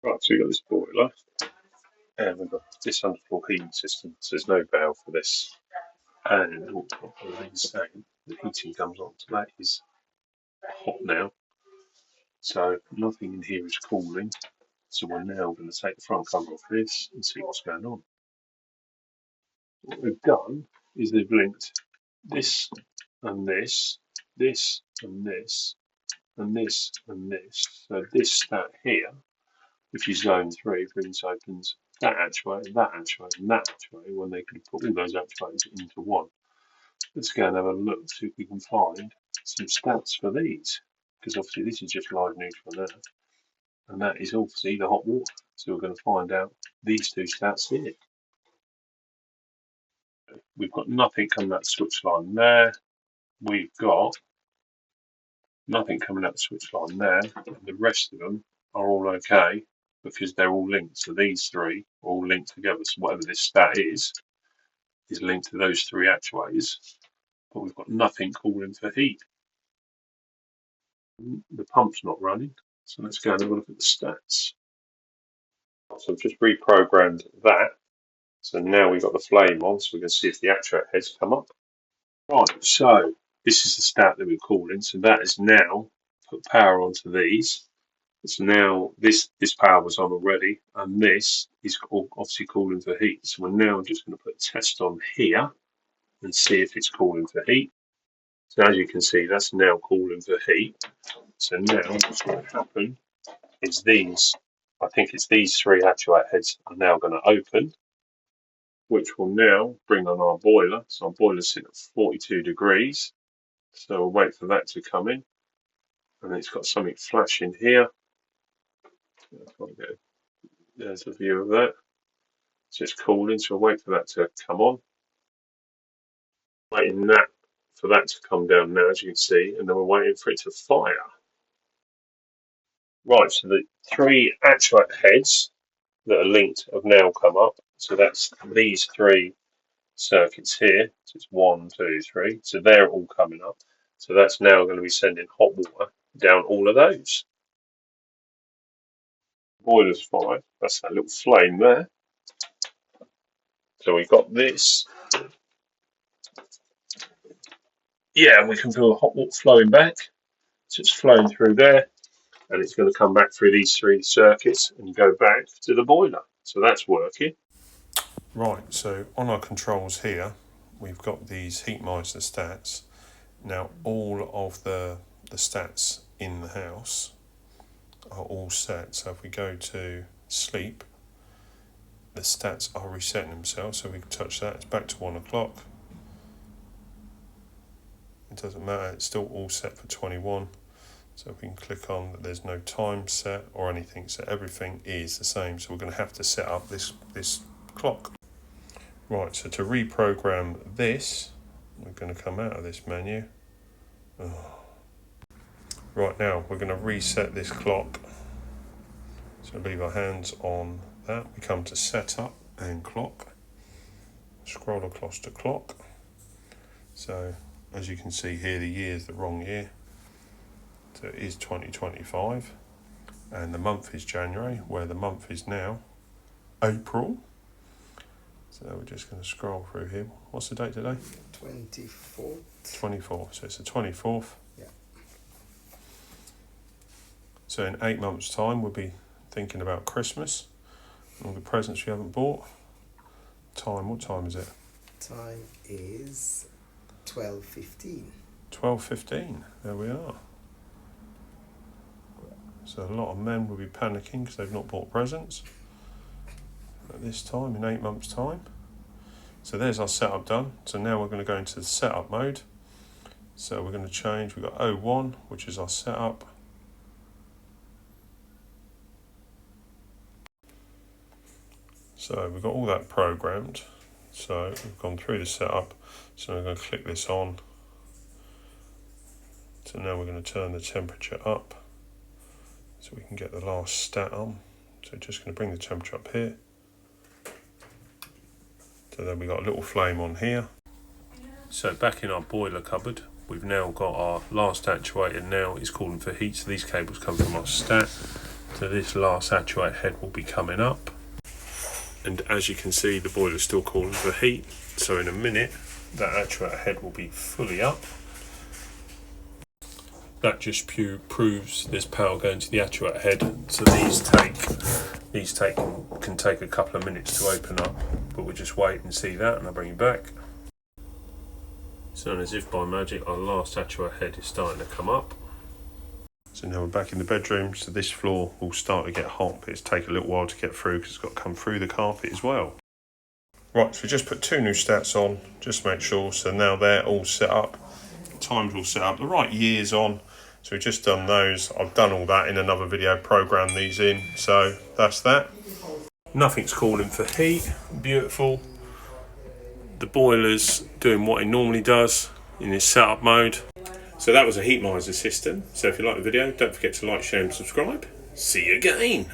Right, so we've got this boiler and we've got this underfloor heating system, so there's no valve for this. And what is saying, the heating comes on, so that is hot now. So nothing in here is cooling. So we're now going to take the front cover off this and see what's going on. What we've done is they've linked this and this, this and this, and this and this. So this stat here, if you zone 3, for instance, opens that actuator, and that actuator, when they could put all those actuators into one. Let's go and have a look, see if we can find some stats for these, because obviously this is just live neutral now, and that is obviously the hot water. So we're going to find out these two stats here. We've got nothing coming out the switch line there. We've got nothing coming out the switch line there. And the rest of them are all okay because they're all linked. So these three are all linked together. So whatever this stat is linked to those three actuators. But we've got nothing calling for heat. The pump's not running. So let's go and have a look at the stats. So I've just reprogrammed that. So now we've got the flame on, so we can see if the actuator heads come up. Right, so this is the stat that we're calling. So that is now put power onto these. So now this power was on already, and this is obviously calling for heat. So we're now just going to put a test on here and see if it's calling for heat. So as you can see, that's now calling for heat. So now what's going to happen is these, I think it's these three actuator heads are now going to open, which will now bring on our boiler. So our boiler's sitting at 42 degrees. So we'll wait for that to come in. And it's got something flashing here. There's a view of that. So it's cooling, so we'll wait for that to come on. Waiting for that to come down now, as you can see, and then we're waiting for it to fire. Right, so the three actuator heads that are linked have now come up. So that's these three circuits here. So it's 1, 2, 3. So they're all coming up. So that's now going to be sending hot water down all of those. Boiler's fired. That's that little flame there. So we've got this. Yeah, and we can feel the hot water flowing back. So it's flowing through there, and it's going to come back through these three circuits and go back to the boiler. So that's working. Right, so on our controls here, we've got these heat miser stats. Now all of the stats in the house are all set. So if we go to sleep, the stats are resetting themselves, so we can touch that. It's back to 1 o'clock. It doesn't matter, it's still all set for 21. So if we can click on that, there's no time set or anything, so everything is the same. So we're going to have to set up this clock. Right, so to reprogram this, we're going to come out of this menu. Right, now we're going to reset this clock. So leave our hands on that. We come to setup and clock. Scroll across to clock. So as you can see here, the year is the wrong year. So it is 2025. And the month is January, where the month is now April. So we're just going to scroll through here. What's the date today? 24th. 24th. So it's the 24th. Yeah. So in 8 months' time, we'll be thinking about Christmas. All the presents we haven't bought. Time, what time is it? Time is 12:15. 12:15. There we are. So a lot of men will be panicking because they've not bought presents at this time, in 8 months' time. So there's our setup done. So now we're going to go into the setup mode. So we're going to change. We've got 01, which is our setup. So we've got all that programmed. So we've gone through the setup. So I'm going to click this on. So now we're going to turn the temperature up so we can get the last stat on. So just going to bring the temperature up here. So then we've got a little flame on here. So back in our boiler cupboard, we've now got our last actuator now is calling for heat. So these cables come from our stat. So this last actuator head will be coming up. And as you can see, the boiler's still calling for heat. So in a minute, that actuator head will be fully up. That just proves there's power going to the actuator head. So these can take a couple of minutes to open up, but we'll just wait and see that, and I'll bring you back. So as if by magic, our last actuator head is starting to come up. So now we're back in the bedroom. So this floor will start to get hot, but it's taken a little while to get through because it's got to come through the carpet as well. Right, so we just put 2 new stats on, just to make sure. So now they're all set up. The times all set up, the right years on. So we've just done those. I've done all that in another video, programmed these in. So that's that. Nothing's calling for heat, beautiful. The boiler's doing what it normally does in its setup mode. So that was a heat miser system. So if you like the video, don't forget to like, share and subscribe. See you again.